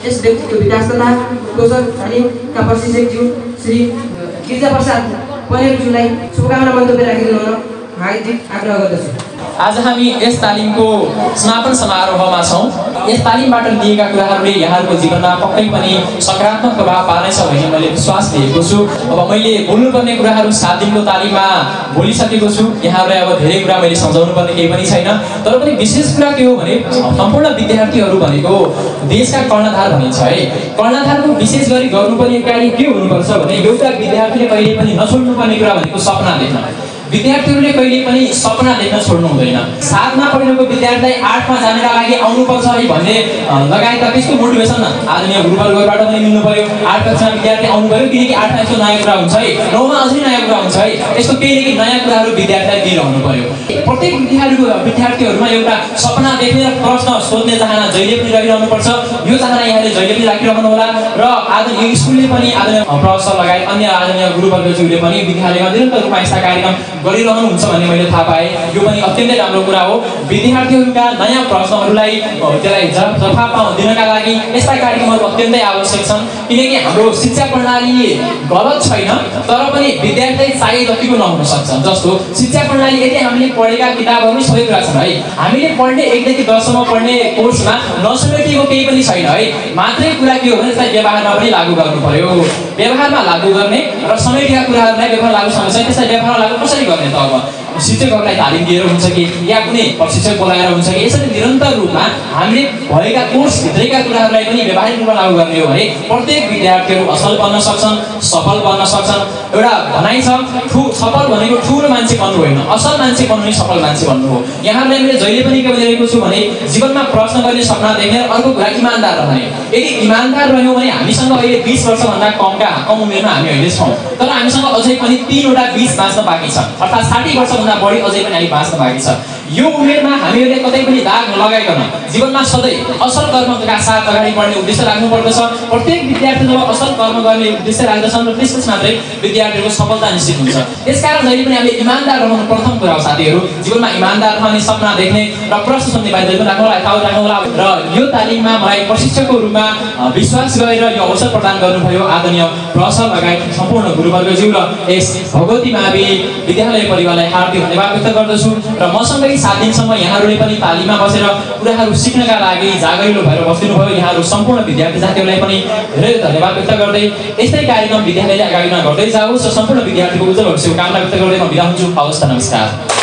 यस व्यक्तित्व विकास तथा पोषण तालिमका प्रशिक्षकज्यू श्री गिरिजा प्रसाद पनेलज्यूलाई शुभकामना मन्तव्य राखिदिनु हुन हार्दिक आग्रह गर्दछु। आज हामी यस तालिमको समापन समारोहमा छौँ। यस तालिमबाट लिएका कुराहरूले यहाँहरूको जीवनमा पक्कै पनि सकारात्मक प्रभाव पार्नेछ भन्ने मैले विश्वास लिएको छु। अब मैले बोल्नुपर्ने कुराहरू 7 दिनको तालिममा बोलिसकेको छु। यहाँहरूलाई अब धेरै कुरा मैले सम्झाउनु पर्ने केही पनि छैन। तर पनि विशेष कुरा के हो भने सम्पूर्ण विद्यार्थीहरू भनेको देशका कर्णधार भनिन्छ है। कर्णधारको विशेष गरी गर्नुपर्ने कार्य के हुनुपर्छ भने एउटा विद्यार्थीले कहिले पनि नछोड्नुपर्ने कुरा भनेको सपना देख्न। विद्यार्थीहरूले कहिले पनि सपना देख्न छोड्नु हुँदैन। 7 मा पढेको विद्यार्थीलाई 8 मा जानका लागि आउनुपर्छ है भन्ने लगायत त्यसको मोटिभेसन आदरणीय गुरुवर्गबाट पनि मिल्नु पर्यो। 8 कक्षामा विद्यार्थी आउनु पर्यो किनकि 8 मा यस्तो नयाँ कुरा हुन्छ है, 9 मा अझै नयाँ कुरा हुन्छ है। यस्तो केही नयाँ कुराहरू विद्यार्थीलाई दिइरहनु पर्यो। प्रत्येक विद्यार्थीहरूमा एउटा सपना देख्ने र प्रश्न सोध्ने चाहना जहिले पनि रहिरहनु पर्छ। यो चाहना यहाँले जहिले पनि राखिरहनु होला र आदरणीय स्कुलले पनि आदरणीय प्रोफेसर लगायत अन्य आदरणीय गुरुवर्गज्यूले पनि विद्यालयमा निरन्तर रूपमा यस्ता कार्यक्रम गरिरहनुहुन्छ भन्ने मैले थाहा पाएँ। यो पनि अत्यन्तै राम्रो कुरा हो। विद्यार्थीहरूका नयाँ प्रश्नहरूलाई त्यसलाई जवाफ दिनका लागि यस्ता कार्यक्रमहरू अत्यन्तै आवश्यक छन् किनकि हाम्रो शिक्षा प्रणाली गलत छैन तर पनि विद्यार्थी चाहे जतिको नहुन सक्छ। जस्तो शिक्षा प्रणाली यदि हामीले पढेका किताबहरू सबै कुरा छन् है, हामीले पढ्ने 1 देखि 10 सम्म पढ्ने कोर्समा नसमेटिएको केही पनि छैन है। मात्रै कुरा के हो भने त्यसलाई व्यवहारमा पनि लागू गर्नु पर्यो। व्यवहारमा लागू गर्ने र समेटेका कुराहरूलाई व्यवहार लागू समस्या त्यसलाई व्यवहारमा लागू कसरी गर्ने त अब शिक्षकहरूलाई तालिम दिएर हुन्छ कि या कुनै प्रशिक्षक बोलाएर हुन्छ कि यसरी निरन्तर रूपमा हामीले भएका कोर्सभित्रैका कुराहरूलाई पनि व्यावहारिक रूपमा लागू गर्ने हो भने प्रत्येक विद्यार्थीहरू असल बन्न सक्छन्, सफल बन्न सक्छन्। एउटा भनाइ छ सफल भनेको ठुलो मान्छे बन्नु होइन, असल मान्छे बन्नु नै सफल मान्छे बन्नु हो। यहाँहरूलाई मैले जहिले पनि के भनिरहेको छु भने जीवनमा प्रश्न गर्ने सपना देख्ने अर्को कुरा इमानदार रहने। यदि इमानदार रह्यौँ भने हामीसँग अहिले 20 वर्षभन्दा कम उमेरमा हामी अहिले छौँ तर हामीसँग अझै पनि 3 वटा 20 बाँच्न बाँकी छ अर्थात् 60 वर्षभन्दा बढी अझै पनि हामी बाँच्न बाँकी छ। यो उमेरमा हामीहरूले कतै पनि दाग नलगाइकन जीवनमा सधैँ असल कर्मका साथ अगाडि बढ्ने उद्देश्य राख्नु पर्दछ। प्रत्येक विद्यार्थी जब असल कर्म गर्ने उद्देश्य राख्दछन् र त्यसपछि मात्रै विद्यार्थीहरूको सफलता निश्चित हुन्छ। त्यसकारण जहिले पनि हामीले इमानदार रहनु प्रथम कुरा हो साथीहरू। जीवनमा इमानदार रहने, सपना देख्ने र प्रश्न सोध्ने बारे जहिले पनि राख्नु होला, थाहा राख्नु होला। र यो तालिममा मलाई प्रशिक्षकको रूपमा विश्वास गरेर यो अवसर प्रदान गर्नुभयो आदरणीय प्रोफेसर लगायत सम्पूर्ण गुरुवर्गज्यू र यस भगवती मावि विद्यालय परिवारलाई हार्दिक धन्यवाद व्यक्त गर्दछु। र मसँगै 7 दिनसम्म यहाँहरूले पनि तालिममा बसेर कुराहरू सिक्नका लागि जागरिलो भएर बसिदिनु भयो। यहाँहरू सम्पूर्ण विद्यार्थी साथीहरूलाई पनि धेरै धन्यवाद व्यक्त गर्दै यस्तै कार्यक्रम विद्यालयले अगाडिमा गर्दै जाओस् र सम्पूर्ण विद्यार्थीको उज्जवल भविष्यको कामना व्यक्त गर्दै म बिदा हुन्छु। हवस् त, नमस्कार।